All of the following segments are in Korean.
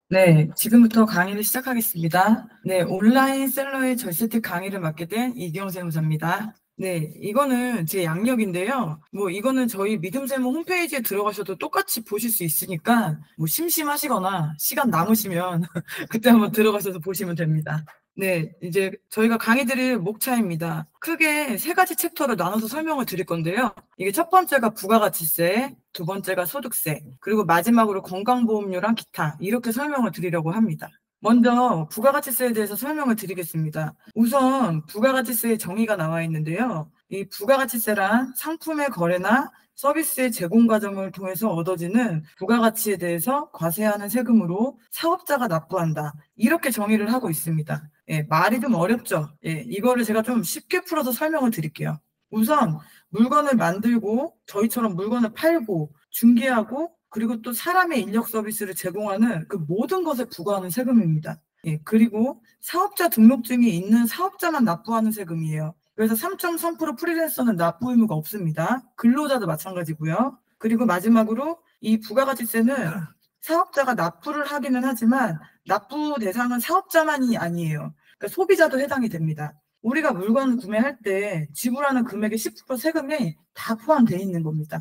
네, 지금부터 강의를 시작하겠습니다. 네, 온라인 셀러의 절세팁 강의를 맡게 된 이기영 세무사입니다. 네, 이거는 제 양력인데요. 이거는 저희 믿음세무 홈페이지에 들어가셔도 똑같이 보실 수 있으니까, 심심하시거나 시간 남으시면 그때 한번 들어가셔서 보시면 됩니다. 네, 이제 저희가 강의 드릴 목차입니다. 크게 세 가지 챕터로 나눠서 설명을 드릴 건데요. 이게 첫 번째가 부가가치세, 두 번째가 소득세, 그리고 마지막으로 건강보험료랑 기타, 이렇게 설명을 드리려고 합니다. 먼저 부가가치세에 대해서 설명을 드리겠습니다. 우선 부가가치세의 정의가 나와 있는데요. 이 부가가치세란 상품의 거래나 서비스의 제공 과정을 통해서 얻어지는 부가가치에 대해서 과세하는 세금으로 사업자가 납부한다. 이렇게 정의를 하고 있습니다. 예, 말이 좀 어렵죠? 예, 이거를 제가 좀 쉽게 풀어서 설명을 드릴게요. 우선 물건을 만들고 저희처럼 물건을 팔고 중개하고 그리고 또 사람의 인력 서비스를 제공하는 그 모든 것에 부과하는 세금입니다. 예, 그리고 사업자 등록증이 있는 사업자만 납부하는 세금이에요. 그래서 3.3% 프리랜서는 납부 의무가 없습니다. 근로자도 마찬가지고요. 그리고 마지막으로 이 부가가치세는 사업자가 납부를 하기는 하지만 납부 대상은 사업자만이 아니에요. 그러니까 소비자도 해당이 됩니다. 우리가 물건을 구매할 때 지불하는 금액의 10% 세금이 다 포함되어 있는 겁니다.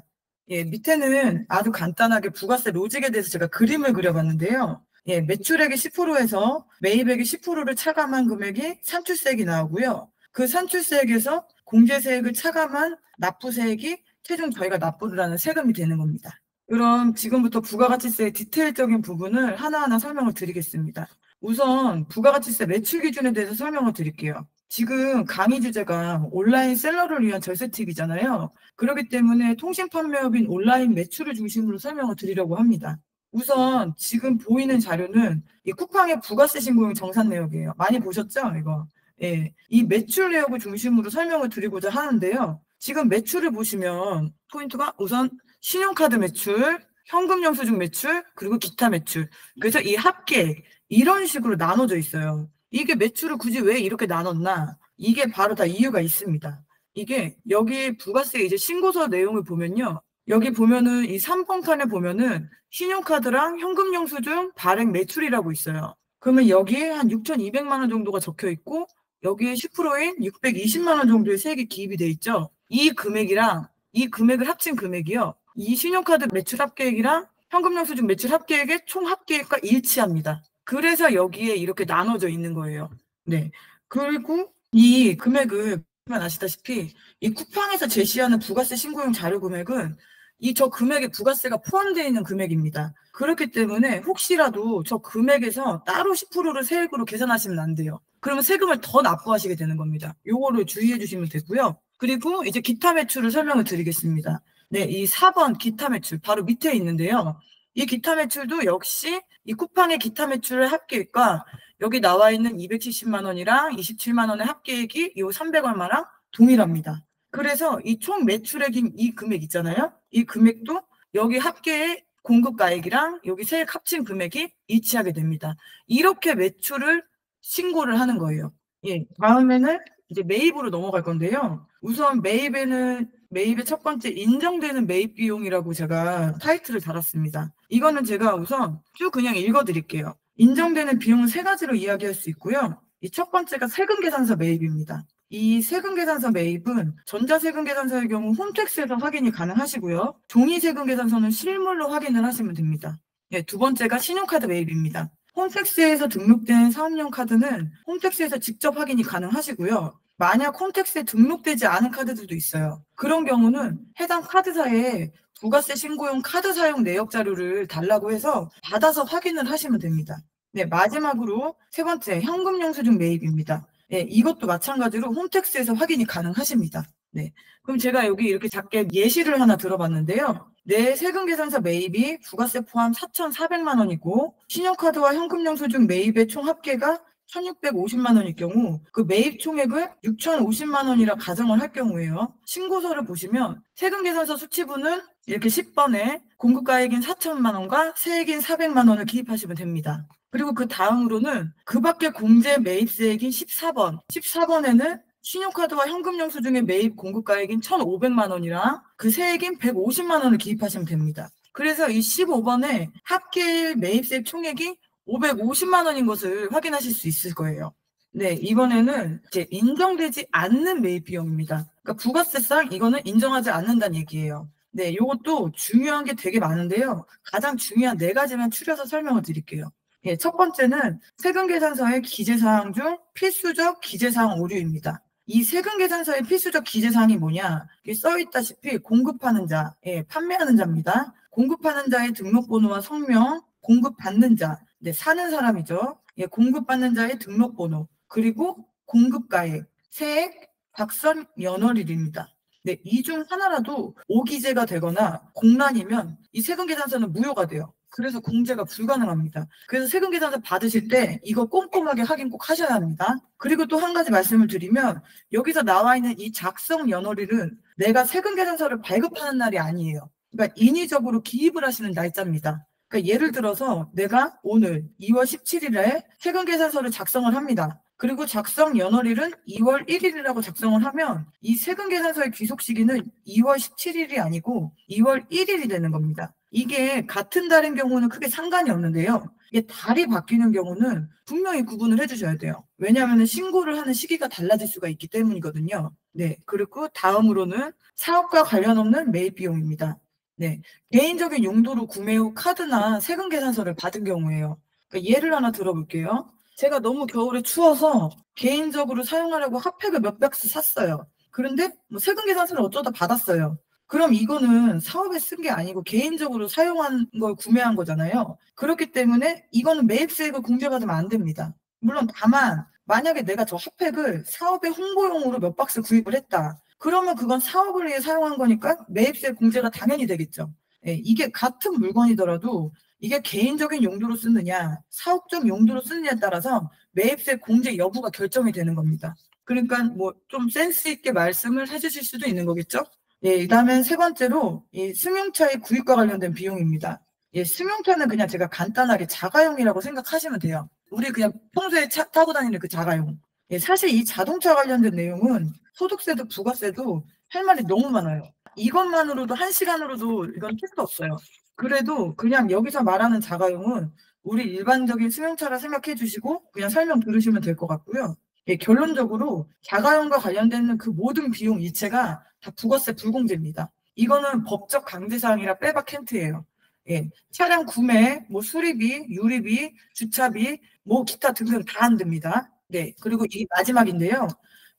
예, 밑에는 아주 간단하게 부가세 로직에 대해서 제가 그림을 그려봤는데요. 예, 매출액의 10%에서 매입액의 10%를 차감한 금액이 산출세액이 나오고요. 그 산출세액에서 공제세액을 차감한 납부세액이 최종 저희가 납부를 하는 세금이 되는 겁니다. 그럼 지금부터 부가가치세의 디테일적인 부분을 하나하나 설명을 드리겠습니다. 우선 부가가치세 매출 기준에 대해서 설명을 드릴게요. 지금 강의 주제가 온라인 셀러를 위한 절세 팁이잖아요. 그렇기 때문에 통신 판매업인 온라인 매출을 중심으로 설명을 드리려고 합니다. 우선 지금 보이는 자료는 이 쿠팡의 부가세 신고용 정산 내역이에요. 많이 보셨죠? 이거. 예, 이 매출 내역을 중심으로 설명을 드리고자 하는데요. 지금 매출을 보시면 포인트가 우선 신용카드 매출, 현금 영수증 매출, 그리고 기타 매출. 그래서 이 합계 이런 식으로 나눠져 있어요. 이게 매출을 굳이 왜 이렇게 나눴나? 이게 바로 다 이유가 있습니다. 이게 여기 부가세 이제 신고서 내용을 보면요. 여기 보면은 이 3번 칸에 보면은 신용카드랑 현금 영수증 발행 매출이라고 있어요. 그러면 여기에 한 6,200만 원 정도가 적혀 있고 여기에 10%인 620만 원 정도의 세액이 기입이 돼 있죠. 이 금액이랑 이 금액을 합친 금액이요. 이 신용카드 매출 합계액이랑 현금 영수증 매출 합계액의 총 합계액과 일치합니다. 그래서 여기에 이렇게 나눠져 있는 거예요. 네. 그리고 이 금액을 보면 아시다시피 이 쿠팡에서 제시하는 부가세 신고용 자료 금액은 이 저 금액에 부가세가 포함되어 있는 금액입니다. 그렇기 때문에 혹시라도 저 금액에서 따로 10%를 세액으로 계산하시면 안 돼요. 그러면 세금을 더 납부하시게 되는 겁니다. 요거를 주의해 주시면 되고요. 그리고 이제 기타 매출을 설명을 드리겠습니다. 네, 이 4번 기타 매출 바로 밑에 있는데요. 이 기타 매출도 역시 이 쿠팡의 기타 매출의 합계액과 여기 나와 있는 270만 원이랑 27만 원의 합계액이 이 300얼마랑 동일합니다. 그래서 이 총 매출액인 이 금액 있잖아요. 이 금액도 여기 합계의 공급가액이랑 여기 세액 합친 금액이 일치하게 됩니다. 이렇게 매출을 신고를 하는 거예요. 예, 다음에는 이제 매입으로 넘어갈 건데요. 우선 매입의 첫 번째 인정되는 매입 비용이라고 제가 타이틀을 달았습니다. 이거는 제가 우선 쭉 그냥 읽어드릴게요. 인정되는 비용은 세 가지로 이야기할 수 있고요. 이 첫 번째가 세금계산서 매입입니다. 이 세금계산서 매입은 전자세금계산서의 경우 홈택스에서 확인이 가능하시고요. 종이세금계산서는 실물로 확인을 하시면 됩니다. 예, 두 번째가 신용카드 매입입니다. 홈택스에서 등록된 사업용 카드는 홈택스에서 직접 확인이 가능하시고요. 만약 홈택스에 등록되지 않은 카드들도 있어요. 그런 경우는 해당 카드사에 부가세 신고용 카드 사용 내역 자료를 달라고 해서 받아서 확인을 하시면 됩니다. 네, 마지막으로 세 번째 현금 영수증 매입입니다. 네, 이것도 마찬가지로 홈택스에서 확인이 가능하십니다. 네, 그럼 제가 여기 이렇게 작게 예시를 하나 들어봤는데요. 내 세금계산서 매입이 부가세 포함 4,400만 원이고 신용카드와 현금 영수증 매입의 총 합계가 1,650만 원일 경우 그 매입 총액을 6,050만 원이라 가정을 할 경우에요. 신고서를 보시면 세금계산서 수치부는 이렇게 10번에 공급가액인 4천만 원과 세액인 400만 원을 기입하시면 됩니다. 그리고 그 다음으로는 그 밖에 공제 매입세액인 14번. 14번에는 신용카드와 현금 영수증의 매입 공급가액인 1,500만 원이랑 그 세액인 150만 원을 기입하시면 됩니다. 그래서 이 15번에 합계 매입세액 총액이 550만 원인 것을 확인하실 수 있을 거예요. 네, 이번에는 이제 인정되지 않는 매입 비용입니다. 그러니까 부가세상 이거는 인정하지 않는다는 얘기예요. 네, 요것도 중요한 게 되게 많은데요. 가장 중요한 네 가지만 추려서 설명을 드릴게요. 예, 첫 번째는 세금계산서의 기재사항 중 필수적 기재사항 오류입니다. 이 세금계산서의 필수적 기재사항이 뭐냐? 여기 써 있다시피 공급하는 자, 예, 판매하는 자입니다. 공급하는 자의 등록번호와 성명, 공급받는 자, 네, 사는 사람이죠. 예, 공급받는 자의 등록번호, 그리고 공급가액, 세액, 박선 연월일입니다. 네, 이 중 하나라도 오기재가 되거나 공란이면 이 세금계산서는 무효가 돼요. 그래서 공제가 불가능합니다. 그래서 세금계산서 받으실 때 이거 꼼꼼하게 확인 꼭 하셔야 합니다. 그리고 또 한 가지 말씀을 드리면 여기서 나와 있는 이 작성 연월일은 내가 세금계산서를 발급하는 날이 아니에요. 그러니까 인위적으로 기입을 하시는 날짜입니다. 그러니까 예를 들어서 내가 오늘 2월 17일에 세금계산서를 작성을 합니다. 그리고 작성 연월일은 2월 1일이라고 작성을 하면 이 세금계산서의 귀속 시기는 2월 17일이 아니고 2월 1일이 되는 겁니다. 이게 같은 달인 경우는 크게 상관이 없는데요. 이게 달이 바뀌는 경우는 분명히 구분을 해주셔야 돼요. 왜냐하면 신고를 하는 시기가 달라질 수가 있기 때문이거든요. 네, 그리고 다음으로는 사업과 관련 없는 매입 비용입니다. 네, 개인적인 용도로 구매 후 카드나 세금 계산서를 받은 경우에요. 그러니까 예를 하나 들어볼게요. 제가 너무 겨울에 추워서 개인적으로 사용하려고 핫팩을 몇 박스 샀어요. 그런데 뭐 세금 계산서를 어쩌다 받았어요. 그럼 이거는 사업에 쓴 게 아니고 개인적으로 사용한 걸 구매한 거잖아요. 그렇기 때문에 이거는 매입세액을 공제받으면 안 됩니다. 물론 다만 만약에 내가 저 핫팩을 사업의 홍보용으로 몇 박스 구입을 했다. 그러면 그건 사업을 위해 사용한 거니까 매입세 공제가 당연히 되겠죠. 예, 이게 같은 물건이더라도 이게 개인적인 용도로 쓰느냐, 사업적 용도로 쓰느냐에 따라서 매입세 공제 여부가 결정이 되는 겁니다. 그러니까 뭐 좀 센스 있게 말씀을 해주실 수도 있는 거겠죠? 예, 그다음에 세 번째로 이 승용차의 구입과 관련된 비용입니다. 예, 승용차는 그냥 제가 간단하게 자가용이라고 생각하시면 돼요. 우리 그냥 평소에 차 타고 다니는 그 자가용. 예, 사실 이 자동차 관련된 내용은 소득세도 부가세도 할 말이 너무 많아요. 이것만으로도 한 시간으로도 이건 끝도 없어요. 그래도 그냥 여기서 말하는 자가용은 우리 일반적인 승용차라 생각해 주시고 그냥 설명 들으시면 될 것 같고요. 예, 결론적으로 자가용과 관련된 그 모든 비용 이체가 다 부가세 불공제입니다. 이거는 법적 강제사항이라 빼박 캔트예요. 예, 차량 구매, 뭐 수리비, 유리비, 주차비, 뭐 기타 등등 다 안 됩니다. 네, 그리고 이 마지막인데요.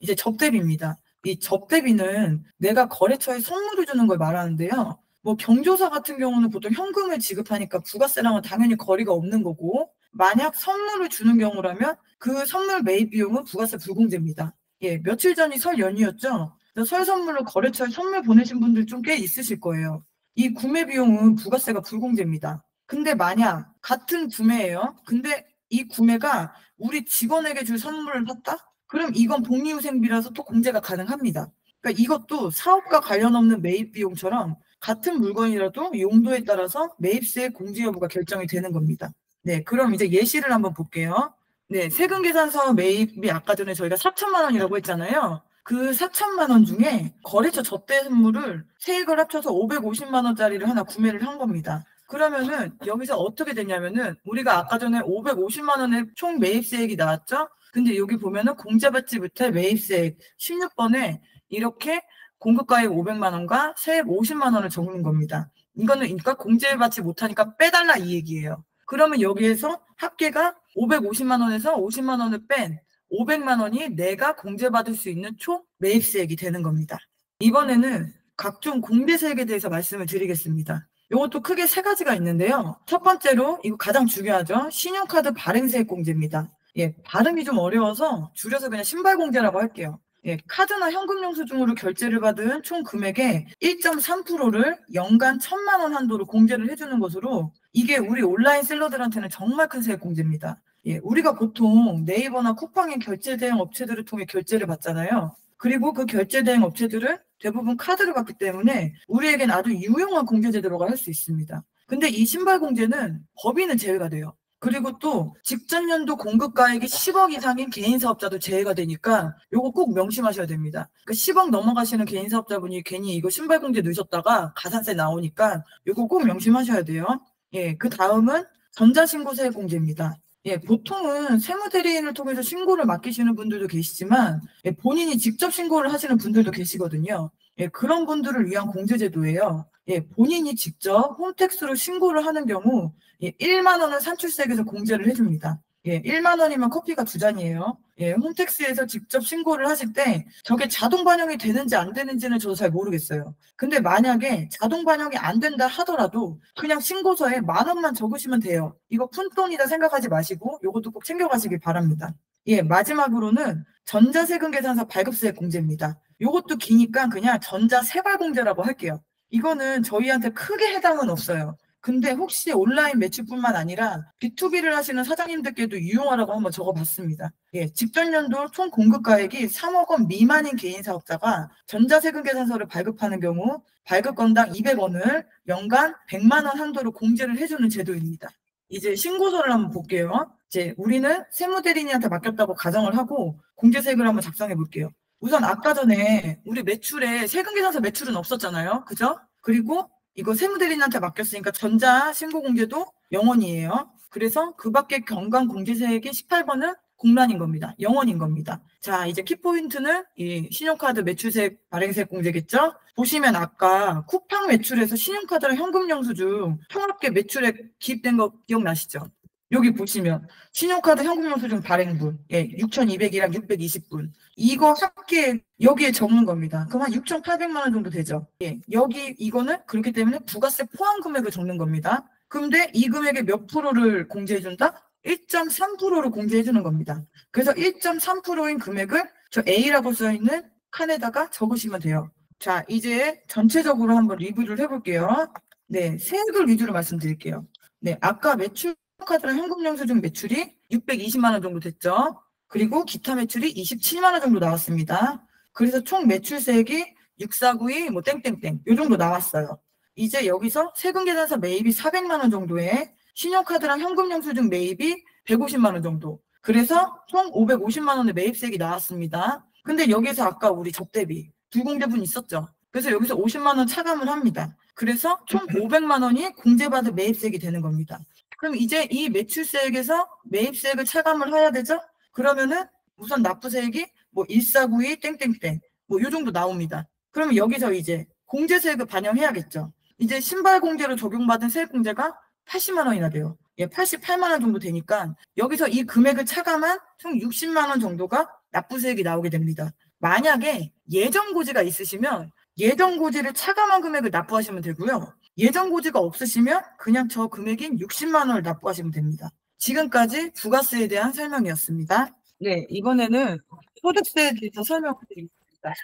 이제 접대비입니다. 이 접대비는 내가 거래처에 선물을 주는 걸 말하는데요. 뭐 경조사 같은 경우는 보통 현금을 지급하니까 부가세랑은 당연히 거리가 없는 거고, 만약 선물을 주는 경우라면 그 선물 매입 비용은 부가세 불공제입니다. 예, 며칠 전이 설 연휴였죠. 설 선물로 거래처에 선물 보내신 분들 좀 꽤 있으실 거예요. 이 구매 비용은 부가세가 불공제입니다. 근데 만약 같은 구매예요. 근데 이 구매가 우리 직원에게 줄 선물을 샀다? 그럼 이건 복리후생비라서 또 공제가 가능합니다. 그러니까 이것도 사업과 관련 없는 매입 비용처럼 같은 물건이라도 용도에 따라서 매입세 공제 여부가 결정이 되는 겁니다. 네, 그럼 이제 예시를 한번 볼게요. 네, 세금계산서 매입이 아까 전에 저희가 4천만 원이라고 했잖아요. 그 4천만 원 중에 거래처 접대 선물을 세액을 합쳐서 550만 원짜리를 하나 구매를 한 겁니다. 그러면은 여기서 어떻게 되냐면은 우리가 아까 전에 550만 원의 총 매입세액이 나왔죠? 근데 여기 보면은 공제받지 못할 매입세액 16번에 이렇게 공급가액 500만 원과 세액 50만 원을 적는 겁니다. 이거는 그러니까 공제받지 못하니까 빼달라 이 얘기예요. 그러면 여기에서 합계가 550만 원에서 50만 원을 뺀 500만 원이 내가 공제받을 수 있는 총 매입세액이 되는 겁니다. 이번에는 각종 공제세액에 대해서 말씀을 드리겠습니다. 이것도 크게 세 가지가 있는데요. 첫 번째로 이거 가장 중요하죠. 신용카드 발행세액 공제입니다. 예, 발음이 좀 어려워서 줄여서 그냥 신발공제라고 할게요. 예, 카드나 현금 영수증으로 결제를 받은 총 금액의 1.3%를 연간 1,000만 원 한도로 공제를 해주는 것으로 이게 우리 온라인 셀러들한테는 정말 큰 세액 공제입니다. 예, 우리가 보통 네이버나 쿠팡의 결제 대행 업체들을 통해 결제를 받잖아요. 그리고 그 결제 대행 업체들은 대부분 카드를 받기 때문에 우리에겐 아주 유용한 공제 제도가 할 수 있습니다. 근데 이 신발 공제는 법인은 제외가 돼요. 그리고 또 직전 연도 공급가액이 10억 이상인 개인 사업자도 제외가 되니까 요거 꼭 명심하셔야 됩니다. 그러니까 10억 넘어가시는 개인 사업자분이 괜히 이거 신발 공제 넣으셨다가 가산세 나오니까 요거 꼭 명심하셔야 돼요. 예, 그 다음은 전자신고세 공제입니다. 예, 보통은 세무대리인을 통해서 신고를 맡기시는 분들도 계시지만 예, 본인이 직접 신고를 하시는 분들도 계시거든요. 예, 그런 분들을 위한 공제제도예요. 예, 본인이 직접 홈택스로 신고를 하는 경우 예, 1만 원을 산출세액에서 공제를 해줍니다. 예, 1만 원이면 커피가 2잔이에요. 예, 홈택스에서 직접 신고를 하실 때 저게 자동 반영이 되는지 안 되는지는 저도 잘 모르겠어요. 근데 만약에 자동 반영이 안 된다 하더라도 그냥 신고서에 10,000원만 적으시면 돼요. 이거 푼돈이다 생각하지 마시고 이것도 꼭 챙겨가시길 바랍니다. 예, 마지막으로는 전자세금 계산서 발급세액 공제입니다. 이것도 기니까 그냥 전자세발공제라고 할게요. 이거는 저희한테 크게 해당은 없어요. 근데 혹시 온라인 매출뿐만 아니라 B2B를 하시는 사장님들께도 유용하라고 한번 적어봤습니다. 예, 직전 연도 총 공급가액이 3억 원 미만인 개인 사업자가 전자세금 계산서를 발급하는 경우 발급 건당 200원을 연간 100만 원 한도로 공제를 해주는 제도입니다. 이제 신고서를 한번 볼게요. 이제 우리는 세무대리인한테 맡겼다고 가정을 하고 공제세액을 한번 작성해 볼게요. 우선 아까 전에 우리 매출에 세금 계산서 매출은 없었잖아요. 그죠? 그리고 이거 세무대리인한테 맡겼으니까 전자신고공제도 0원이에요. 그래서 그 밖에 경감공제세액이 18번은 공란인 겁니다. 0원인 겁니다. 자, 이제 키포인트는 이 신용카드 매출세액 발행세액 공제겠죠? 보시면 아까 쿠팡 매출에서 신용카드랑 현금영수증 통합계 매출액 기입된 거 기억나시죠? 여기 보시면 신용카드 현금영수증 발행분 6,200이랑 620분 이거 합계 여기에 적는 겁니다. 그럼 한 6,800만 원 정도 되죠. 예, 여기 이거는 그렇기 때문에 부가세 포함 금액을 적는 겁니다. 근데 이 금액의 몇 프로를 공제해준다? 1.3%를 공제해주는 겁니다. 그래서 1.3%인 금액을 저 A라고 써있는 칸에다가 적으시면 돼요. 자, 이제 전체적으로 한번 리뷰를 해볼게요. 네, 세액을 위주로 말씀드릴게요. 네, 아까 매출 카드랑 현금영수증 매출이 620만 원 정도 됐죠. 그리고 기타 매출이 27만 원 정도 나왔습니다. 그래서 총 매출세액이 6492 뭐 땡땡땡 요 정도 나왔어요. 이제 여기서 세금 계산서 매입이 400만 원 정도에 신용카드랑 현금영수증 매입이 150만 원 정도. 그래서 총 550만 원의 매입세액이 나왔습니다. 근데 여기서 아까 우리 접대비 불공제분 있었죠. 그래서 여기서 50만 원 차감을 합니다. 그래서 총 500만 원이 공제받은 매입세액이 되는 겁니다. 그럼 이제 이 매출세액에서 매입세액을 차감을 해야 되죠? 그러면은 우선 납부세액이 뭐 1492 땡땡땡 뭐 요 정도 나옵니다. 그러면 여기서 이제 공제세액을 반영해야겠죠. 이제 신발공제로 적용받은 세액공제가 80만 원이나 돼요. 예, 88만 원 정도 되니까 여기서 이 금액을 차감한 총 60만 원 정도가 납부세액이 나오게 됩니다. 만약에 예정고지가 있으시면 예정고지를 차감한 금액을 납부하시면 되고요. 예정고지가 없으시면 그냥 저 금액인 60만 원을 납부하시면 됩니다. 지금까지 부가세에 대한 설명이었습니다. 네, 이번에는 소득세에 대해서 설명을 드리겠습니다.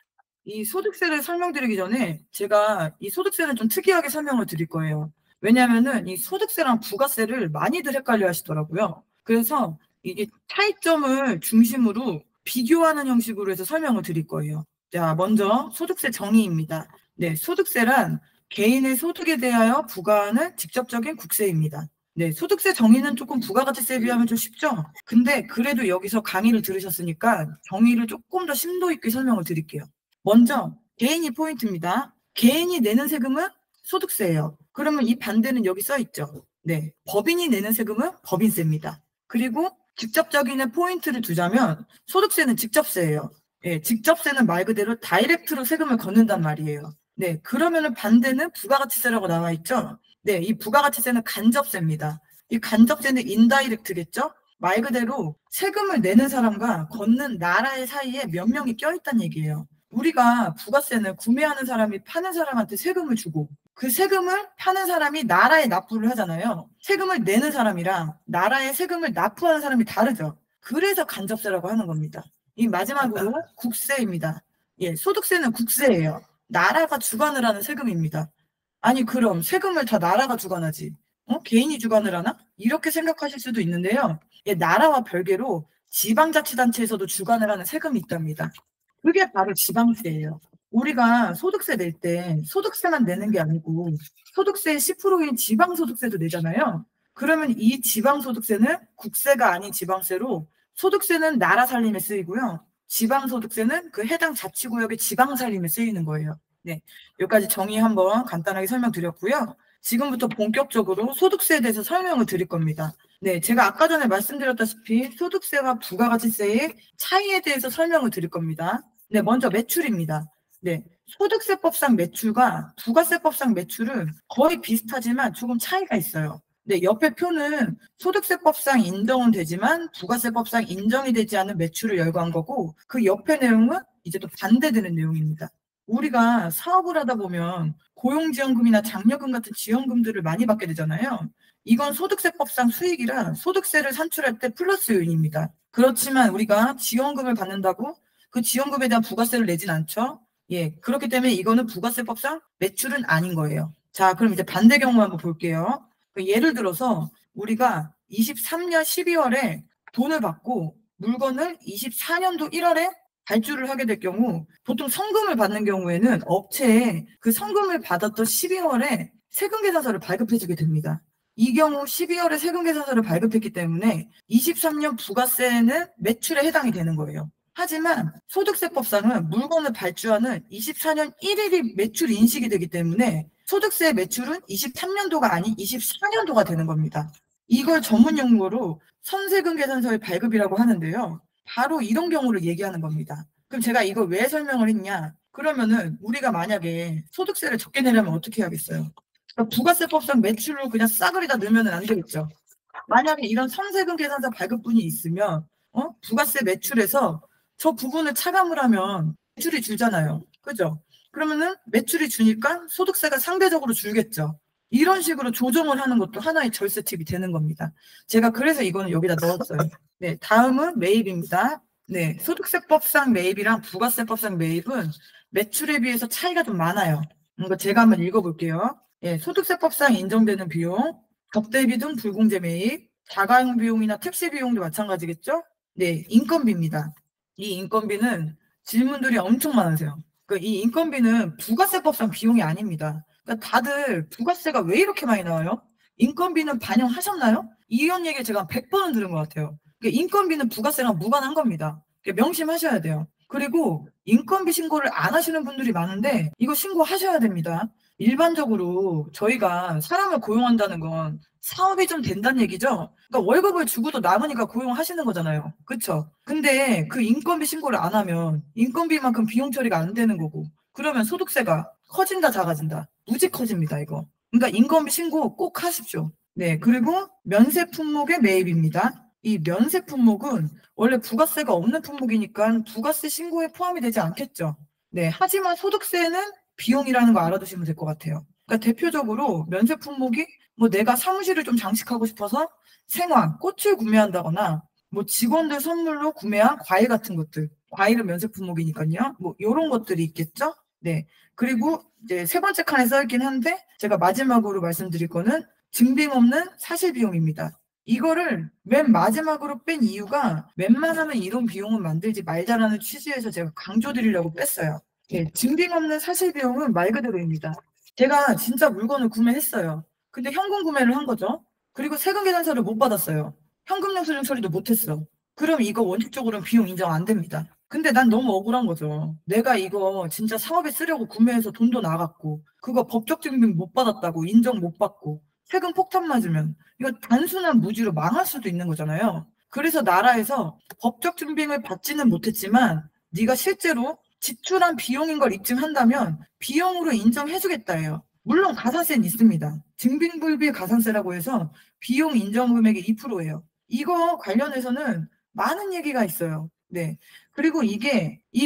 이 소득세를 설명드리기 전에 제가 이 소득세는 좀 특이하게 설명을 드릴 거예요. 왜냐하면은 이 소득세랑 부가세를 많이들 헷갈려 하시더라고요. 그래서 이게 차이점을 중심으로 비교하는 형식으로 해서 설명을 드릴 거예요. 자, 먼저 소득세 정의입니다. 네, 소득세란 개인의 소득에 대하여 부과하는 직접적인 국세입니다. 네, 소득세 정의는 조금 부가가치세에 비하면 좀 쉽죠? 근데 그래도 여기서 강의를 들으셨으니까 정의를 조금 더 심도 있게 설명을 드릴게요. 먼저 개인이 포인트입니다. 개인이 내는 세금은 소득세예요. 그러면 이 반대는 여기 써 있죠. 네, 법인이 내는 세금은 법인세입니다. 그리고 직접적인 포인트를 두자면 소득세는 직접세예요. 예, 직접세는 말 그대로 다이렉트로 세금을 걷는단 말이에요. 네, 그러면은 반대는 부가가치세라고 나와 있죠. 네, 이 부가가치세는 간접세입니다. 이 간접세는 인다이렉트겠죠? 말 그대로 세금을 내는 사람과 걷는 나라의 사이에 몇 명이 껴있다는 얘기예요. 우리가 부가세는 구매하는 사람이 파는 사람한테 세금을 주고 그 세금을 파는 사람이 나라에 납부를 하잖아요. 세금을 내는 사람이랑 나라에 세금을 납부하는 사람이 다르죠. 그래서 간접세라고 하는 겁니다. 이 마지막으로 국세입니다. 예, 소득세는 국세예요. 나라가 주관을 하는 세금입니다. 아니 그럼 세금을 다 나라가 주관하지 개인이 주관을 하나? 이렇게 생각하실 수도 있는데요. 예, 나라와 별개로 지방자치단체에서도 주관을 하는 세금이 있답니다. 그게 바로 지방세예요. 우리가 소득세 낼 때 소득세만 내는 게 아니고 소득세의 10%인 지방소득세도 내잖아요. 그러면 이 지방소득세는 국세가 아닌 지방세로 소득세는 나라 살림에 쓰이고요. 지방소득세는 그 해당 자치구역의 지방 살림에 쓰이는 거예요. 네, 여기까지 정의 한번 간단하게 설명드렸고요. 지금부터 본격적으로 소득세에 대해서 설명을 드릴 겁니다. 네, 제가 아까 전에 말씀드렸다시피 소득세와 부가가치세의 차이에 대해서 설명을 드릴 겁니다. 네, 먼저 매출입니다. 네, 소득세법상 매출과 부가세법상 매출은 거의 비슷하지만 조금 차이가 있어요. 네, 옆에 표는 소득세법상 인정은 되지만 부가세법상 인정이 되지 않은 매출을 열거한 거고, 그 옆에 내용은 이제 또 반대되는 내용입니다. 우리가 사업을 하다 보면 고용지원금이나 장려금 같은 지원금들을 많이 받게 되잖아요. 이건 소득세법상 수익이라 소득세를 산출할 때 플러스 요인입니다. 그렇지만 우리가 지원금을 받는다고 그 지원금에 대한 부가세를 내진 않죠. 예, 그렇기 때문에 이거는 부가세법상 매출은 아닌 거예요. 자, 그럼 이제 반대 경우 한번 볼게요. 예를 들어서 우리가 23년 12월에 돈을 받고 물건을 24년도 1월에 발주를 하게 될 경우, 보통 성금을 받는 경우에는 업체에 그 성금을 받았던 12월에 세금계산서를 발급해주게 됩니다. 이 경우 12월에 세금계산서를 발급했기 때문에 23년 부가세는 매출에 해당이 되는 거예요. 하지만 소득세법상은 물건을 발주하는 24년 1일이 매출 인식이 되기 때문에 소득세 매출은 23년도가 아닌 24년도가 되는 겁니다. 이걸 전문 용어로 선세금 계산서의 발급이라고 하는데요. 바로 이런 경우를 얘기하는 겁니다. 그럼 제가 이걸 왜 설명을 했냐? 그러면은 우리가 만약에 소득세를 적게 내려면 어떻게 해야겠어요? 그러니까 부가세법상 매출로 그냥 싸그리 다 넣으면 안 되겠죠. 만약에 이런 선세금 계산서 발급분이 있으면 부가세 매출에서 저 부분을 차감을 하면 매출이 줄잖아요. 그죠? 그러면은 매출이 주니까 소득세가 상대적으로 줄겠죠. 이런 식으로 조정을 하는 것도 하나의 절세 팁이 되는 겁니다. 제가 그래서 이거는 여기다 넣었어요. 네, 다음은 매입입니다. 네, 소득세법상 매입이랑 부가세법상 매입은 매출에 비해서 차이가 좀 많아요. 이거 제가 한번 읽어볼게요. 예, 소득세법상 인정되는 비용, 접대비 등 불공제 매입, 자가용 비용이나 택시 비용도 마찬가지겠죠? 네, 인건비입니다. 이 인건비는 질문들이 엄청 많으세요. 이 인건비는 부가세법상 비용이 아닙니다. 그러니까 다들 부가세가 왜 이렇게 많이 나와요? 인건비는 반영하셨나요? 이런 얘기를 제가 100번은 들은 것 같아요. 인건비는 부가세랑 무관한 겁니다. 명심하셔야 돼요. 그리고 인건비 신고를 안 하시는 분들이 많은데 이거 신고하셔야 됩니다. 일반적으로 저희가 사람을 고용한다는 건 사업이 좀 된다는 얘기죠. 그러니까 월급을 주고도 남으니까 고용하시는 거잖아요. 그렇죠? 근데 그 인건비 신고를 안 하면 인건비만큼 비용 처리가 안 되는 거고, 그러면 소득세가 커진다 작아진다? 무지 커집니다, 이거. 그러니까 인건비 신고 꼭 하십시오. 네, 그리고 면세 품목의 매입입니다. 이 면세 품목은 원래 부가세가 없는 품목이니까 부가세 신고에 포함이 되지 않겠죠. 네, 하지만 소득세는 비용이라는 거 알아두시면 될 것 같아요. 그러니까 대표적으로 면세 품목이 뭐 내가 사무실을 좀 장식하고 싶어서 생화, 꽃을 구매한다거나 뭐 직원들 선물로 구매한 과일 같은 것들, 과일은 면세 품목이니까요. 뭐 이런 것들이 있겠죠. 네, 그리고 이제 세 번째 칸에 써있긴 한데 제가 마지막으로 말씀드릴 거는 증빙 없는 사실 비용입니다. 이거를 맨 마지막으로 뺀 이유가 웬만하면 이런 비용은 만들지 말자라는 취지에서 제가 강조드리려고 뺐어요. 예, 증빙 없는 사실 비용은 말 그대로입니다. 제가 진짜 물건을 구매했어요. 근데 현금 구매를 한 거죠. 그리고 세금 계산서를 못 받았어요. 현금 영수증 처리도 못했어. 그럼 이거 원칙적으로는 비용 인정 안 됩니다. 근데 난 너무 억울한 거죠. 내가 이거 진짜 사업에 쓰려고 구매해서 돈도 나갔고, 그거 법적 증빙 못 받았다고 인정 못 받고, 세금 폭탄 맞으면 이거 단순한 무지로 망할 수도 있는 거잖아요. 그래서 나라에서 법적 증빙을 받지는 못했지만 네가 실제로 지출한 비용인 걸 입증한다면 비용으로 인정해주겠다 해요. 물론 가산세는 있습니다. 증빙불비 가산세라고 해서 비용 인정 금액의 2%예요. 이거 관련해서는 많은 얘기가 있어요. 네. 그리고 이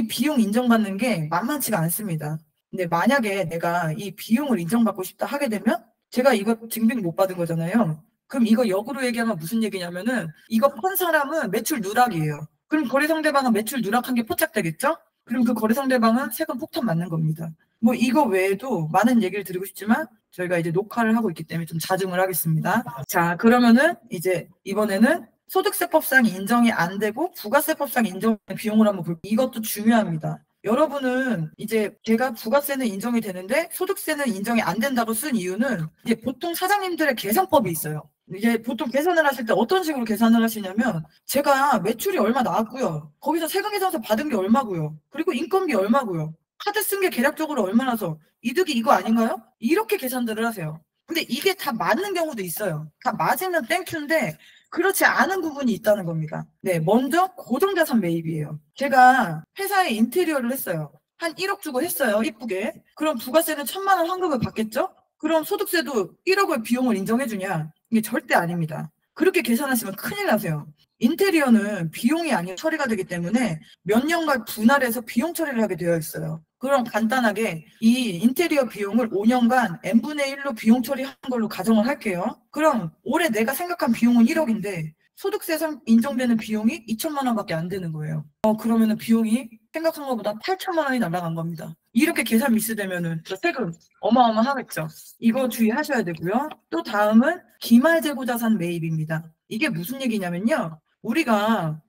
비용 인정받는 게 만만치가 않습니다. 근데 만약에 내가 이 비용을 인정받고 싶다 하게 되면 제가 이거 증빙 못 받은 거잖아요. 그럼 이거 역으로 얘기하면 무슨 얘기냐면은 이거 펀 사람은 매출 누락이에요. 그럼 거래 상대방은 매출 누락한 게 포착되겠죠? 그럼 그 거래 상대방은 세금 폭탄 맞는 겁니다. 뭐 이거 외에도 많은 얘기를 드리고 싶지만 저희가 이제 녹화를 하고 있기 때문에 좀 자중을 하겠습니다. 자, 그러면은 이제 이번에는 소득세법상 인정이 안 되고 부가세법상 인정의 비용을 한번 볼게요. 이것도 중요합니다. 여러분은 이제 제가 부가세는 인정이 되는데 소득세는 인정이 안 된다고 쓴 이유는 이제 보통 사장님들의 계산법이 있어요. 이제 보통 계산을 하실 때 어떤 식으로 계산을 하시냐면 제가 매출이 얼마 나왔고요. 거기서 세금계산서 받은 게 얼마고요. 그리고 인건비 얼마고요. 카드 쓴 게 계략적으로 얼마나서 이득이 이거 아닌가요? 이렇게 계산들을 하세요. 근데 이게 다 맞는 경우도 있어요. 다 맞으면 땡큐인데 그렇지 않은 부분이 있다는 겁니다. 네, 먼저 고정자산 매입이에요. 제가 회사에 인테리어를 했어요. 한 1억 주고 했어요. 이쁘게. 그럼 부가세는 1,000만 원 환급을 받겠죠? 그럼 소득세도 1억을 비용을 인정해주냐? 이게 절대 아닙니다. 그렇게 계산하시면 큰일 나세요. 인테리어는 비용이 아닌 처리가 되기 때문에 몇 년간 분할해서 비용 처리를 하게 되어 있어요. 그럼 간단하게 이 인테리어 비용을 5년간 n분의 1로 비용 처리한 걸로 가정을 할게요. 그럼 올해 내가 생각한 비용은 1억인데 소득세상 인정되는 비용이 2천만 원밖에 안 되는 거예요. 그러면은 비용이 생각한 것보다 8천만 원이 날아간 겁니다. 이렇게 계산 미스되면은 세금 어마어마하겠죠. 이거 주의하셔야 되고요. 또 다음은 기말재고자산 매입입니다. 이게 무슨 얘기냐면요. 우리가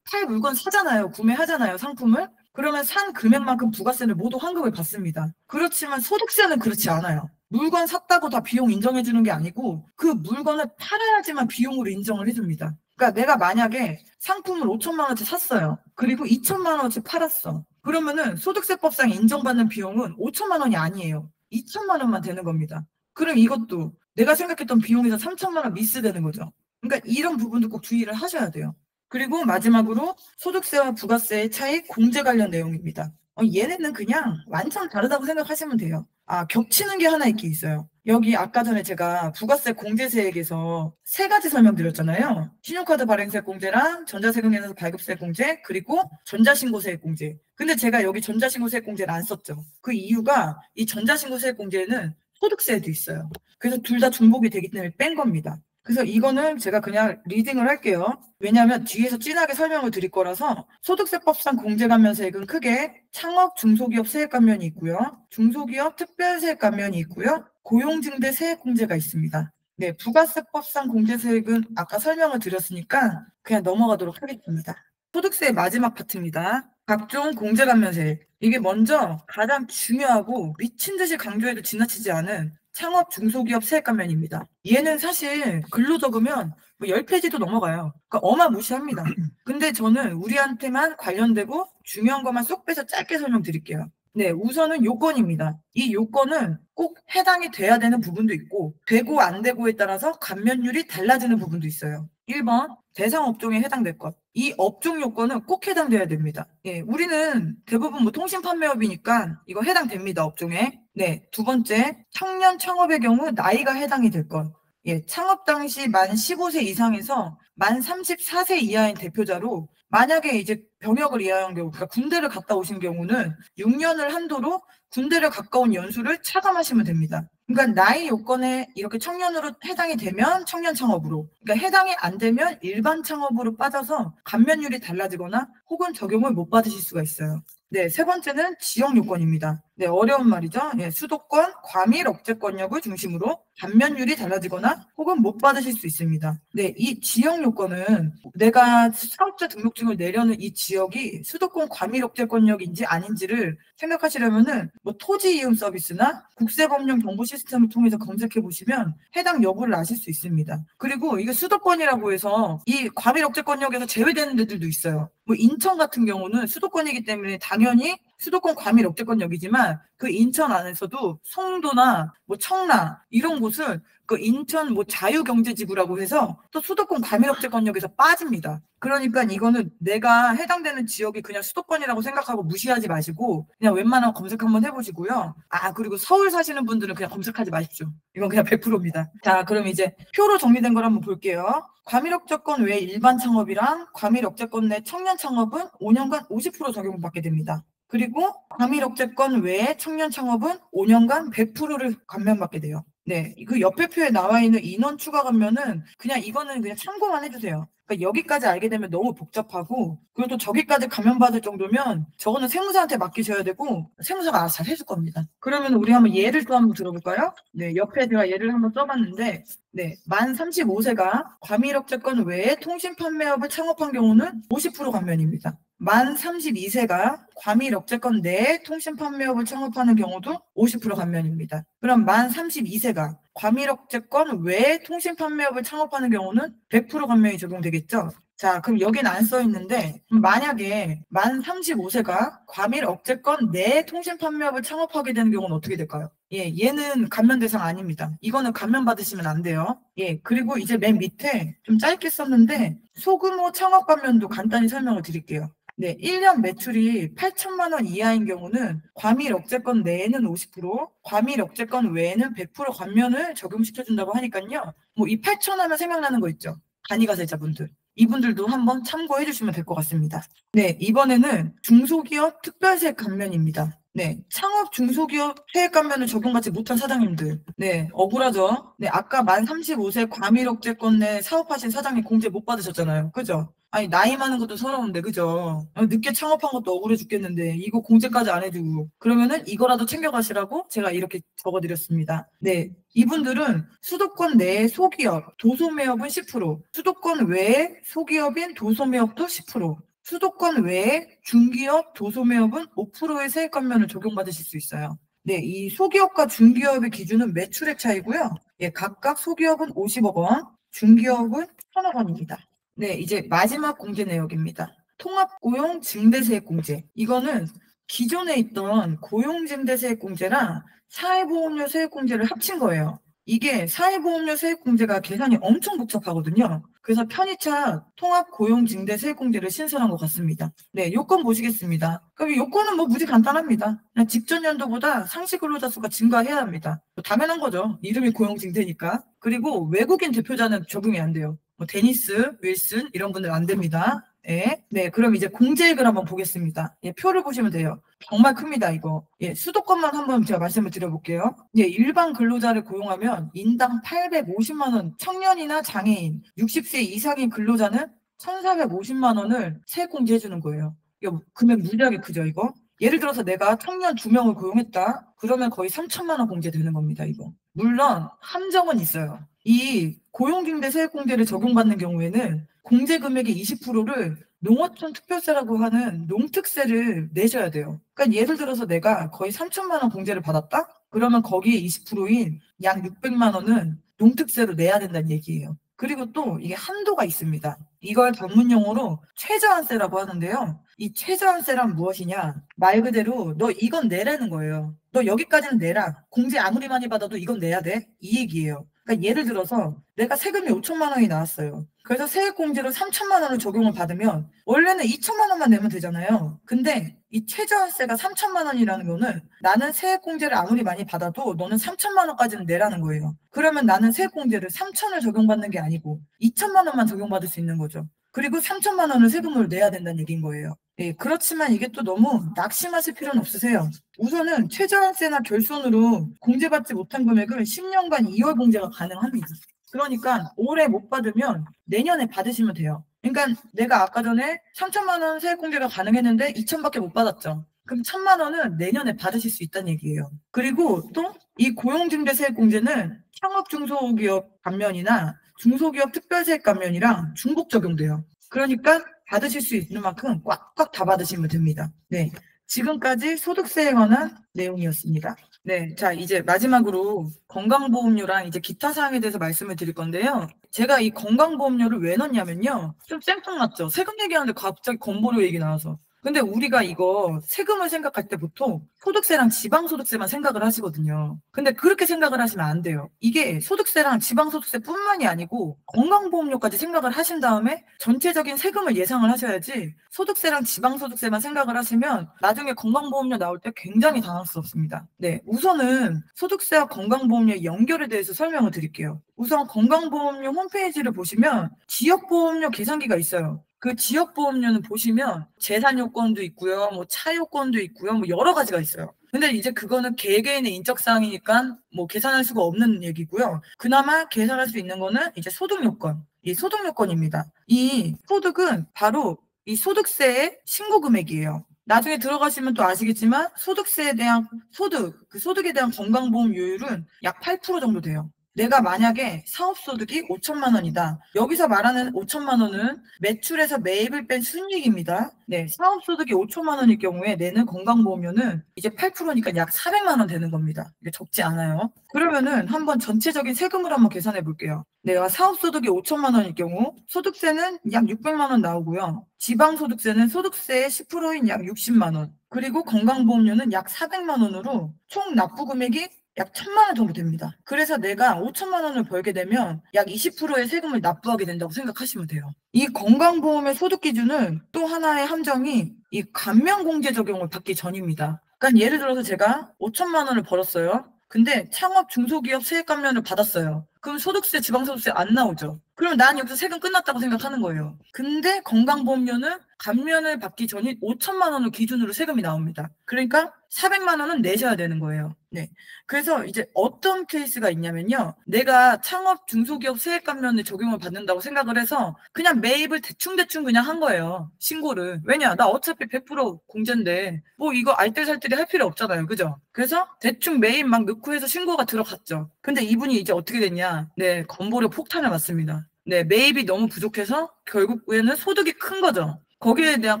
팔 물건 사잖아요. 구매하잖아요. 상품을. 그러면 산 금액만큼 부가세를 모두 환급을 받습니다. 그렇지만 소득세는 그렇지 않아요. 물건 샀다고 다 비용 인정해주는 게 아니고 그 물건을 팔아야지만 비용으로 인정을 해줍니다. 그러니까 내가 만약에 상품을 5천만 원어치 샀어요. 그리고 2천만 원어치 팔았어. 그러면은 소득세법상 인정받는 비용은 5천만 원이 아니에요. 2천만 원만 되는 겁니다. 그럼 이것도 내가 생각했던 비용에서 3천만 원 미스되는 거죠. 그러니까 이런 부분도 꼭 주의를 하셔야 돼요. 그리고 마지막으로 소득세와 부가세의 차이 공제 관련 내용입니다. 얘네는 그냥 완전 다르다고 생각하시면 돼요. 겹치는 게 하나 있긴 있어요. 여기 아까 전에 제가 부가세 공제세액에서 3가지 설명드렸잖아요. 신용카드 발행세 공제랑 전자세금에서 발급세 공제, 그리고 전자신고세액 공제. 근데 제가 여기 전자신고세액 공제를 안 썼죠. 그 이유가 이 전자신고세액 공제는 소득세에도 있어요. 그래서 둘 다 중복이 되기 때문에 뺀 겁니다. 그래서 이거는 제가 그냥 리딩을 할게요. 왜냐하면 뒤에서 진하게 설명을 드릴 거라서 소득세법상 공제감면세액은 크게 창업 중소기업 세액감면이 있고요. 중소기업 특별세액감면이 있고요. 고용증대 세액공제가 있습니다. 네, 부가세법상 공제세액은 아까 설명을 드렸으니까 그냥 넘어가도록 하겠습니다. 소득세의 마지막 파트입니다. 각종 공제감면세액. 이게 먼저 가장 중요하고 미친 듯이 강조해도 지나치지 않은 창업 중소기업 세액감면입니다. 얘는 사실 글로 적으면 10페이지도 넘어가요. 그러니까 어마무시합니다. 근데 저는 우리한테만 관련되고 중요한 것만 쏙 빼서 짧게 설명드릴게요. 네, 우선은 요건입니다. 이 요건은 꼭 해당이 돼야 되는 부분도 있고 되고 안 되고에 따라서 감면율이 달라지는 부분도 있어요. 1번 대상 업종에 해당될 것. 이 업종 요건은 꼭 해당돼야 됩니다. 예, 우리는 대부분 통신 판매업이니까 이거 해당됩니다. 업종에. 네, 2번째 청년 창업의 경우 나이가 해당이 될 것. 예, 창업 당시 만 15세 이상에서 만 34세 이하인 대표자로 만약에 이제 병역을 이하한 경우, 그러니까 군대를 갔다 오신 경우는 6년을 한도로 군대를 가까운 연수를 차감하시면 됩니다. 그러니까 나이 요건에 이렇게 청년으로 해당이 되면 청년 창업으로, 그러니까 해당이 안 되면 일반 창업으로 빠져서 감면율이 달라지거나 혹은 적용을 못 받으실 수가 있어요. 네, 3번째는 지역 요건입니다. 네, 어려운 말이죠. 예, 수도권, 과밀 억제권역을 중심으로 감면율이 달라지거나 혹은 못 받으실 수 있습니다. 네, 이 지역 요건은 내가 사업자 등록증을 내려는 이 지역이 수도권 과밀 억제권역인지 아닌지를 생각하시려면은 토지 이용 서비스나 국세법령 정보 시스템을 통해서 검색해 보시면 해당 여부를 아실 수 있습니다. 그리고 이게 수도권이라고 해서 이 과밀 억제권역에서 제외되는 데들도 있어요. 인천 같은 경우는 수도권이기 때문에 당연히 수도권 과밀 억제권역이지만 그 인천 안에서도 송도나 청라 이런 곳은 그 인천 자유경제지구라고 해서 또 수도권 과밀 억제권역에서 빠집니다. 그러니까 이거는 내가 해당되는 지역이 그냥 수도권이라고 생각하고 무시하지 마시고 그냥 웬만하면 검색 한번 해보시고요. 그리고 서울 사시는 분들은 그냥 검색하지 마십시오. 이건 그냥 100%입니다. 자, 그럼 이제 표로 정리된 걸 한번 볼게요. 과밀억제권 외 일반 창업이랑 과밀억제권 내 청년 창업은 5년간 50% 적용받게 됩니다. 그리고 과밀억제권 외에 청년 창업은 5년간 100%를 감면받게 돼요. 네, 그 옆에 표에 나와 있는 인원 추가 감면은 이거는 그냥 참고만 해주세요. 그러니까 여기까지 알게 되면 너무 복잡하고 그리고 또 저기까지 감면받을 정도면 저거는 세무사한테 맡기셔야 되고 세무사가 알아서 잘 해줄 겁니다. 그러면 우리 한번 예를 또 한번 들어볼까요? 네, 옆에 제가 예를 한번 써봤는데 네, 만 35세가 과밀억제권 외에 통신 판매업을 창업한 경우는 50% 감면입니다. 만 32세가 과밀억제권 내에 통신 판매업을 창업하는 경우도 50% 감면입니다. 그럼 만 32세가 과밀억제권 외에 통신 판매업을 창업하는 경우는 100% 감면이 적용되겠죠. 자, 그럼 여긴 안 써 있는데 만약에 만 35세가 과밀 억제권 내 통신 판매업을 창업하게 되는 경우는 어떻게 될까요? 예, 얘는 감면 대상 아닙니다. 이거는 감면 받으시면 안 돼요. 예, 그리고 이제 맨 밑에 좀 짧게 썼는데 소규모 창업 감면도 간단히 설명을 드릴게요. 네, 1년 매출이 8천만 원 이하인 경우는 과밀 억제권 내에는 50%, 과밀 억제권 외에는 100% 감면을 적용시켜준다고 하니까요. 뭐 이 8천 하면 생각나는 거 있죠? 간이가세자분들. 이분들도 한번 참고해 주시면 될 것 같습니다. 네, 이번에는 중소기업 특별세액 감면입니다. 네, 창업 중소기업 세액 감면을 적용받지 못한 사장님들. 네, 억울하죠? 네, 아까 만 35세 과밀억제권 내 사업하신 사장님 공제 못 받으셨잖아요. 그죠? 아니, 나이 많은 것도 서러운데, 그죠? 늦게 창업한 것도 억울해 죽겠는데, 이거 공제까지 안 해주고. 그러면은 이거라도 챙겨가시라고 제가 이렇게 적어드렸습니다. 네, 이분들은 수도권 내 소기업, 도소매업은 10%, 수도권 외에 소기업인 도소매업도 10%, 수도권 외에 중기업, 도소매업은 5%의 세액 감면을 적용받으실 수 있어요. 네, 이 소기업과 중기업의 기준은 매출액 차이고요. 예, 각각 소기업은 50억 원, 중기업은 1,000억 원입니다. 네, 이제 마지막 공제 내역입니다. 통합고용 증대세액 공제. 이거는 기존에 있던 고용증대세액 공제랑 사회보험료 세액 공제를 합친 거예요. 이게 사회보험료 세액 공제가 계산이 엄청 복잡하거든요. 그래서 편의차 통합고용증대 세액 공제를 신설한 것 같습니다. 네, 요건 보시겠습니다. 그럼 요건은 뭐 무지 간단합니다. 그냥 직전 연도보다 상시 근로자 수가 증가해야 합니다. 뭐 당연한 거죠. 이름이 고용증대니까. 그리고 외국인 대표자는 적용이 안 돼요. 뭐 데니스, 윌슨 이런 분들 안 됩니다. 네, 네, 그럼 이제 공제액을 한번 보겠습니다. 예, 표를 보시면 돼요. 정말 큽니다, 이거. 예, 수도권만 한번 제가 말씀을 드려볼게요. 예, 일반 근로자를 고용하면 인당 850만 원, 청년이나 장애인, 60세 이상인 근로자는 1,450만 원을 세액 공제해주는 거예요. 이거 금액 무지하게 크죠, 이거? 예를 들어서 내가 청년 2명을 고용했다? 그러면 거의 3천만 원 공제되는 겁니다, 이거. 물론 함정은 있어요. 이 고용중대 세액 공제를 적용받는 경우에는 공제 금액의 20%를 농어촌 특별세라고 하는 농특세를 내셔야 돼요. 그러니까 예를 들어서 내가 거의 3천만 원 공제를 받았다? 그러면 거기에 20%인 약 600만 원은 농특세로 내야 된다는 얘기예요. 그리고 또 이게 한도가 있습니다. 이걸 전문 용어로 최저한세라고 하는데요. 이 최저한세란 무엇이냐? 말 그대로 너 이건 내라는 거예요. 너 여기까지는 내라. 공제 아무리 많이 받아도 이건 내야 돼. 이 얘기예요. 그러니까 예를 들어서 내가 세금이 5천만 원이 나왔어요. 그래서 세액공제로 3천만 원을 적용을 받으면 원래는 2천만 원만 내면 되잖아요. 근데 이 최저한세가 3천만 원이라는 거는 나는 세액공제를 아무리 많이 받아도 너는 3천만 원까지는 내라는 거예요. 그러면 나는 세액공제를 3천을 적용받는 게 아니고 2천만 원만 적용받을 수 있는 거죠. 그리고 3천만 원을 세금으로 내야 된다는 얘기인 거예요. 예, 그렇지만 이게 또 너무 낙심하실 필요는 없으세요. 우선은 최저한세나 결손으로 공제받지 못한 금액을 10년간 2월 공제가 가능합니다. 그러니까 올해 못 받으면 내년에 받으시면 돼요. 그러니까 내가 아까 전에 3천만 원 세액 공제가 가능했는데 2천밖에 못 받았죠. 그럼 1,000만 원은 내년에 받으실 수 있다는 얘기예요. 그리고 또 이 고용증대 세액 공제는 창업 중소기업 감면이나 중소기업 특별세액 감면이랑 중복 적용돼요. 그러니까 받으실 수 있는 만큼 꽉꽉 다 받으시면 됩니다. 네, 지금까지 소득세에 관한 내용이었습니다. 네, 자 이제 마지막으로 건강보험료랑 이제 기타 사항에 대해서 말씀을 드릴 건데요. 제가 이 건강보험료를 왜 넣냐면요. 좀 생뚱맞죠? 세금 얘기하는데 갑자기 건보료 얘기 나와서. 근데 우리가 이거 세금을 생각할 때 보통 소득세랑 지방소득세만 생각을 하시거든요. 근데 그렇게 생각을 하시면 안 돼요. 이게 소득세랑 지방소득세뿐만이 아니고 건강보험료까지 생각을 하신 다음에 전체적인 세금을 예상을 하셔야지 소득세랑 지방소득세만 생각을 하시면 나중에 건강보험료 나올 때 굉장히 당황스럽습니다. 네, 우선은 소득세와 건강보험료의 연결에 대해서 설명을 드릴게요. 우선 건강보험료 홈페이지를 보시면 지역보험료 계산기가 있어요. 그 지역보험료는 보시면 재산요건도 있고요, 뭐 차요건도 있고요, 뭐 여러 가지가 있어요. 근데 이제 그거는 개개인의 인적사항이니까 뭐 계산할 수가 없는 얘기고요. 그나마 계산할 수 있는 거는 이제 소득요건, 이 소득요건입니다. 이 소득은 바로 이 소득세의 신고 금액이에요. 나중에 들어가시면 또 아시겠지만 소득세에 대한 소득, 그 소득에 대한 건강보험료율은 약 8% 정도 돼요. 내가 만약에 사업소득이 5천만 원이다. 여기서 말하는 5천만 원은 매출에서 매입을 뺀 순이익입니다. 네, 사업소득이 5천만 원일 경우에 내는 건강보험료는 이제 8%니까 약 400만 원 되는 겁니다. 이게 적지 않아요. 그러면은 한번 전체적인 세금을 한번 계산해 볼게요. 내가 사업소득이 5천만 원일 경우 소득세는 약 600만 원 나오고요. 지방소득세는 소득세의 10%인 약 60만 원. 그리고 건강보험료는 약 400만 원으로 총 납부 금액이 약 1,000만 원 정도 됩니다. 그래서 내가 5천만 원을 벌게 되면 약 20%의 세금을 납부하게 된다고 생각하시면 돼요. 이 건강보험의 소득 기준은 또 하나의 함정이 이 감면공제 적용을 받기 전입니다. 그러니까 예를 들어서 제가 5천만 원을 벌었어요. 근데 창업 중소기업 세액 감면을 받았어요. 그럼 소득세, 지방소득세 안 나오죠. 그럼 난 여기서 세금 끝났다고 생각하는 거예요. 근데 건강보험료는 감면을 받기 전인 5천만 원을 기준으로 세금이 나옵니다. 그러니까 400만 원은 내셔야 되는 거예요. 네. 그래서 이제 어떤 케이스가 있냐면요. 내가 창업 중소기업 세액 감면을 적용을 받는다고 생각을 해서 그냥 매입을 대충 그냥 한 거예요. 신고를. 왜냐? 나 어차피 100% 공제인데 뭐 이거 알뜰살뜰이 할 필요 없잖아요. 그죠? 그래서 대충 매입 막 넣고 해서 신고가 들어갔죠. 근데 이분이 이제 어떻게 됐냐? 네, 건보료 폭탄을 맞습니다. 네, 매입이 너무 부족해서 결국에는 소득이 큰 거죠. 거기에 대한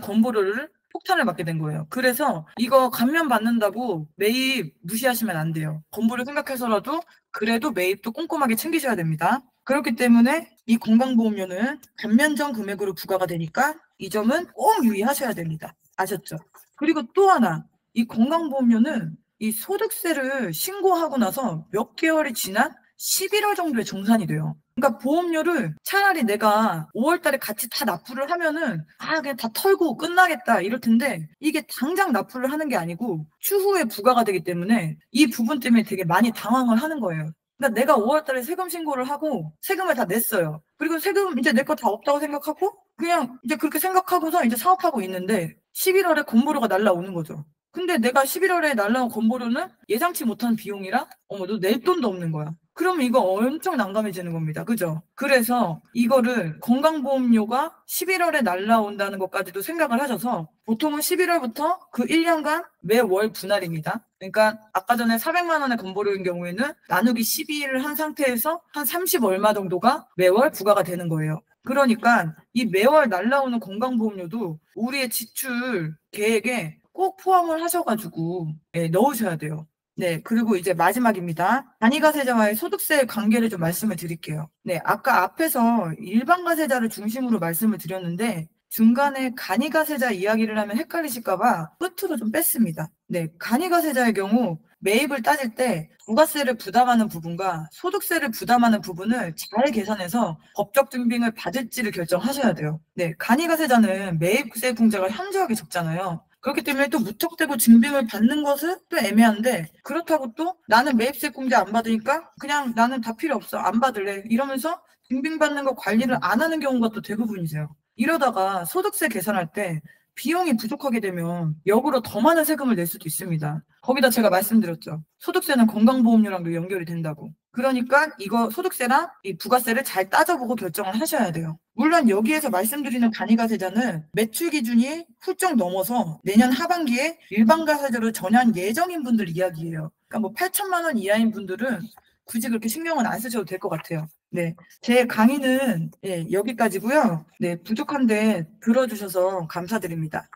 건보료를 폭탄을 맞게 된 거예요. 그래서 이거 감면 받는다고 매입 무시하시면 안 돼요. 건보료 생각해서라도 그래도 매입도 꼼꼼하게 챙기셔야 됩니다. 그렇기 때문에 이 건강보험료는 감면 전 금액으로 부과가 되니까 이 점은 꼭 유의하셔야 됩니다. 아셨죠? 그리고 또 하나, 이 건강보험료는 이 소득세를 신고하고 나서 몇 개월이 지난 11월 정도에 정산이 돼요. 그러니까 보험료를 차라리 내가 5월 달에 같이 다 납부를 하면은 그냥 다 털고 끝나겠다 이럴 텐데 이게 당장 납부를 하는 게 아니고 추후에 부과가 되기 때문에 이 부분 때문에 되게 많이 당황을 하는 거예요. 그러니까 내가 5월 달에 세금 신고를 하고 세금을 다 냈어요. 그리고 세금 이제 내 거 다 없다고 생각하고 그냥 이제 그렇게 생각하고서 이제 사업하고 있는데 11월에 건보료가 날라오는 거죠. 근데 내가 11월에 날라온 건보료는 예상치 못한 비용이라 어머 너 낼 돈도 없는 거야. 그러면 이거 엄청 난감해지는 겁니다. 그죠? 그래서 이거를 건강보험료가 11월에 날라온다는 것까지도 생각을 하셔서 보통은 11월부터 그 1년간 매월 분할입니다. 그러니까 아까 전에 400만 원의 건보료인 경우에는 나누기 12일을 한 상태에서 한 30 얼마 정도가 매월 부과가 되는 거예요. 그러니까 이 매월 날라오는 건강보험료도 우리의 지출 계획에 꼭 포함을 하셔가지고 넣으셔야 돼요. 네, 그리고 이제 마지막입니다. 단위과세자와의 소득세 관계를 좀 말씀을 드릴게요. 네, 아까 앞에서 일반과세자를 중심으로 말씀을 드렸는데 중간에 간이과세자 이야기를 하면 헷갈리실까봐 끝으로 좀 뺐습니다. 네, 간이과세자의 경우 매입을 따질 때 부가세를 부담하는 부분과 소득세를 부담하는 부분을 잘 계산해서 법적 증빙을 받을지를 결정하셔야 돼요. 네, 간이과세자는 매입세 공제가 현저하게 적잖아요. 그렇기 때문에 또 무턱대고 증빙을 받는 것은 또 애매한데 그렇다고 또 나는 매입세 공제 안 받으니까 그냥 나는 다 필요 없어 안 받을래 이러면서 증빙받는 거 관리를 안 하는 경우가 또 대부분이세요. 이러다가 소득세 계산할 때 비용이 부족하게 되면 역으로 더 많은 세금을 낼 수도 있습니다. 거기다 제가 말씀드렸죠. 소득세는 건강보험료랑도 연결이 된다고. 그러니까 이거 소득세랑 이 부가세를 잘 따져보고 결정을 하셔야 돼요. 물론 여기에서 말씀드리는 간이과세자는 매출 기준이 훌쩍 넘어서 내년 하반기에 일반과세자로 전환 예정인 분들 이야기예요. 그러니까 뭐 8천만 원 이하인 분들은 굳이 그렇게 신경은 안 쓰셔도 될 것 같아요. 네, 제 강의는 여기까지고요. 네, 부족한데 들어주셔서 감사드립니다.